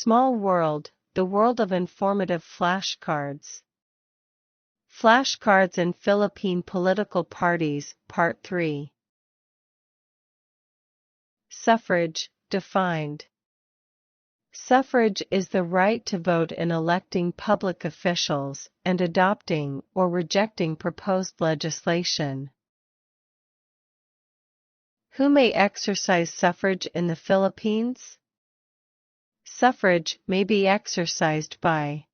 Small world, the world of informative flashcards. Flashcards in Philippine political parties, Part 3. Suffrage, defined. Suffrage is the right to vote in electing public officials and adopting or rejecting proposed legislation. Who may exercise suffrage in the Philippines? Suffrage may be exercised by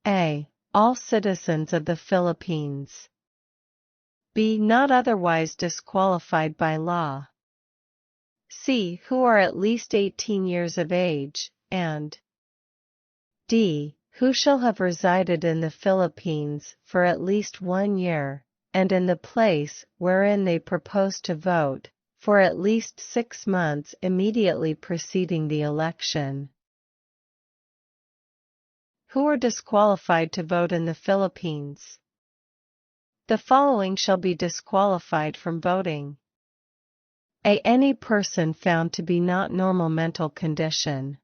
A. All citizens of the Philippines. B. Not otherwise disqualified by law. C. Who are at least 18 years of age, and D. Who shall have resided in the Philippines for at least 1 year, and in the place wherein they propose to vote, for at least 6 months immediately preceding the election. Who are disqualified to vote in the Philippines? The following shall be disqualified from voting. A. Any person found to be not normal mental condition.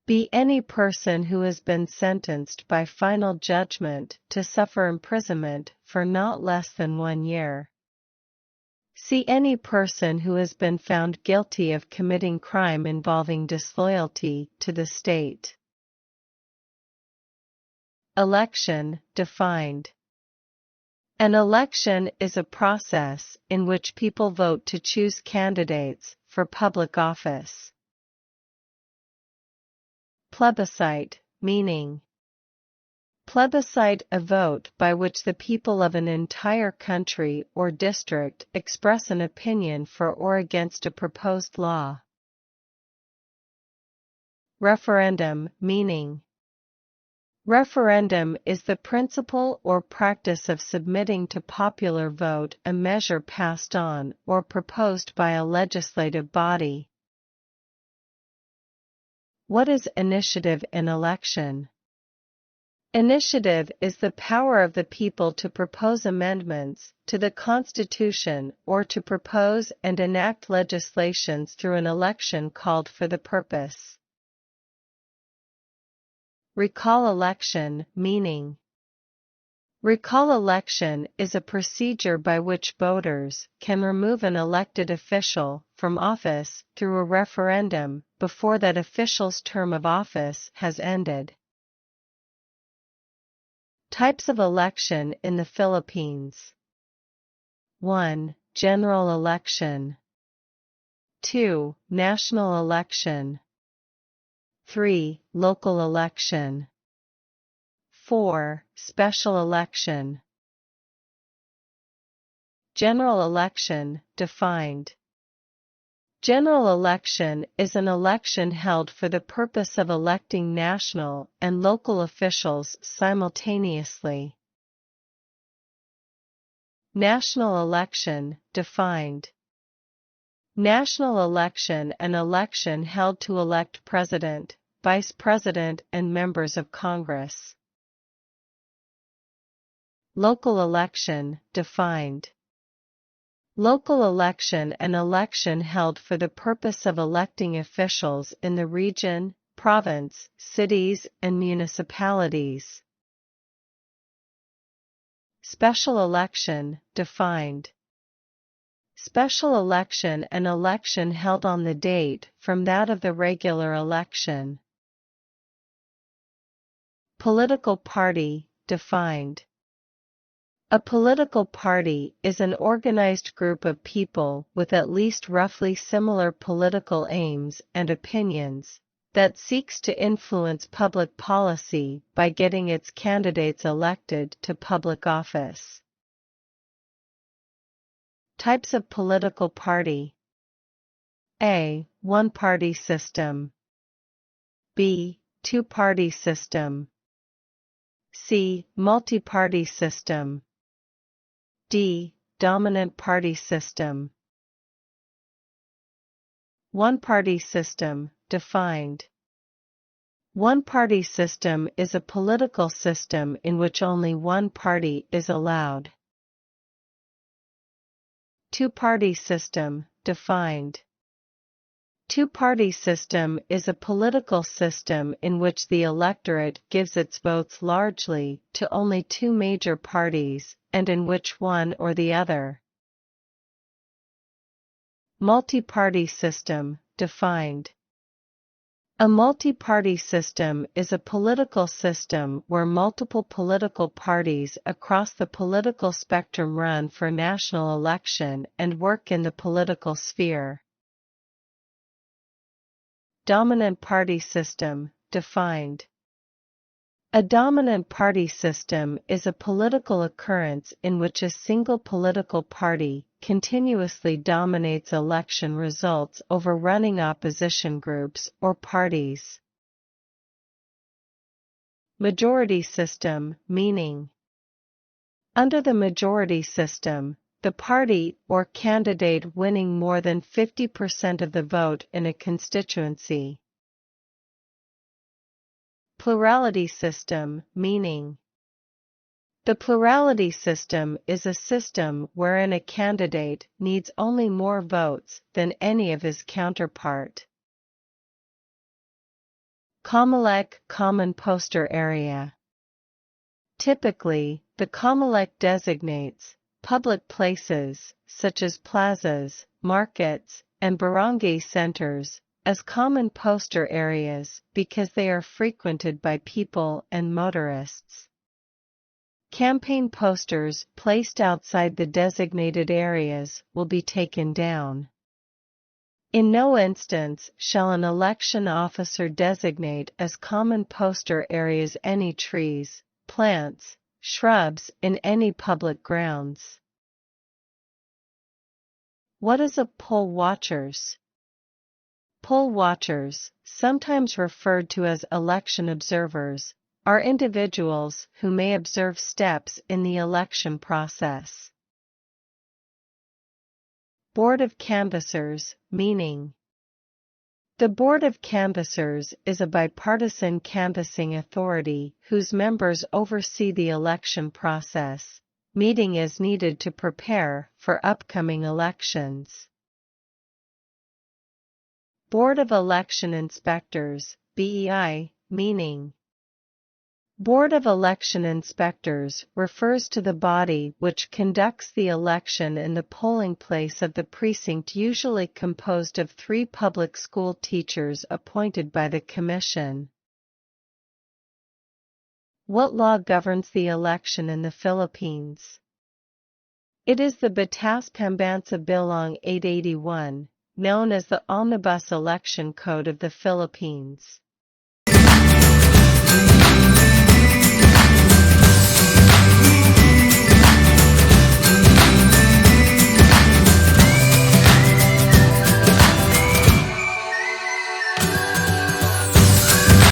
B. Any person who has been sentenced by final judgment to suffer imprisonment for not less than 1 year. C. Any person who has been found guilty of committing crime involving disloyalty to the state. Election, defined. An election is a process in which people vote to choose candidates for public office. Plebiscite, meaning. Plebiscite, a vote by which the people of an entire country or district express an opinion for or against a proposed law. Referendum, meaning. Referendum is the principle or practice of submitting to popular vote a measure passed on or proposed by a legislative body. What is initiative in election? Initiative is the power of the people to propose amendments to the Constitution or to propose and enact legislations through an election called for the purpose. Recall election, meaning. Recall election is a procedure by which voters can remove an elected official from office through a referendum before that official's term of office has ended. Types of election in the Philippines. 1. General election. 2. National election. 3. Local election. 4. Special election. General election, defined. General election is an election held for the purpose of electing national and local officials simultaneously. National election, defined. National election, an election held to elect president, vice president and members of Congress. Local election, defined. Local election, an election held for the purpose of electing officials in the region, province, cities, and municipalities. Special election, defined. Special election, an election held on the date from that of the regular election. Political party, defined. A political party is an organized group of people with at least roughly similar political aims and opinions that seeks to influence public policy by getting its candidates elected to public office. Types of political party. A. One-party system. B. Two-party system. C. Multi-party system. D. Dominant party system. One-party system, defined. One-party system is a political system in which only one party is allowed. Two-party system, defined. Two-party system is a political system in which the electorate gives its votes largely to only two major parties, and in which one or the other. Multi-party system, defined. A multi-party system is a political system where multiple political parties across the political spectrum run for national election and work in the political sphere. Dominant party system, defined. A dominant party system is a political occurrence in which a single political party continuously dominates election results over running opposition groups or parties. Majority system, meaning. Under the majority system, the party or candidate winning more than 50% of the vote in a constituency. Plurality system, meaning. The plurality system is a system wherein a candidate needs only more votes than any of his counterpart. Comelec common poster area. Typically, the Comelec designates public places, such as plazas, markets, and barangay centers, as common poster areas because they are frequented by people and motorists. Campaign posters placed outside the designated areas will be taken down. In no instance shall an election officer designate as common poster areas any trees, plants, shrubs in any public grounds. What is a poll watchers? Poll watchers, sometimes referred to as election observers, are individuals who may observe steps in the election process. Board of Canvassers, meaning. The Board of Canvassers is a bipartisan canvassing authority whose members oversee the election process, meeting as needed to prepare for upcoming elections. Board of Election Inspectors, BEI, meaning. Board of Election Inspectors refers to the body which conducts the election in the polling place of the precinct, usually composed of 3 public school teachers appointed by the Commission. What law governs the election in the Philippines? It is the Batas Pambansa Bilong 881, known as the Omnibus Election Code of the Philippines.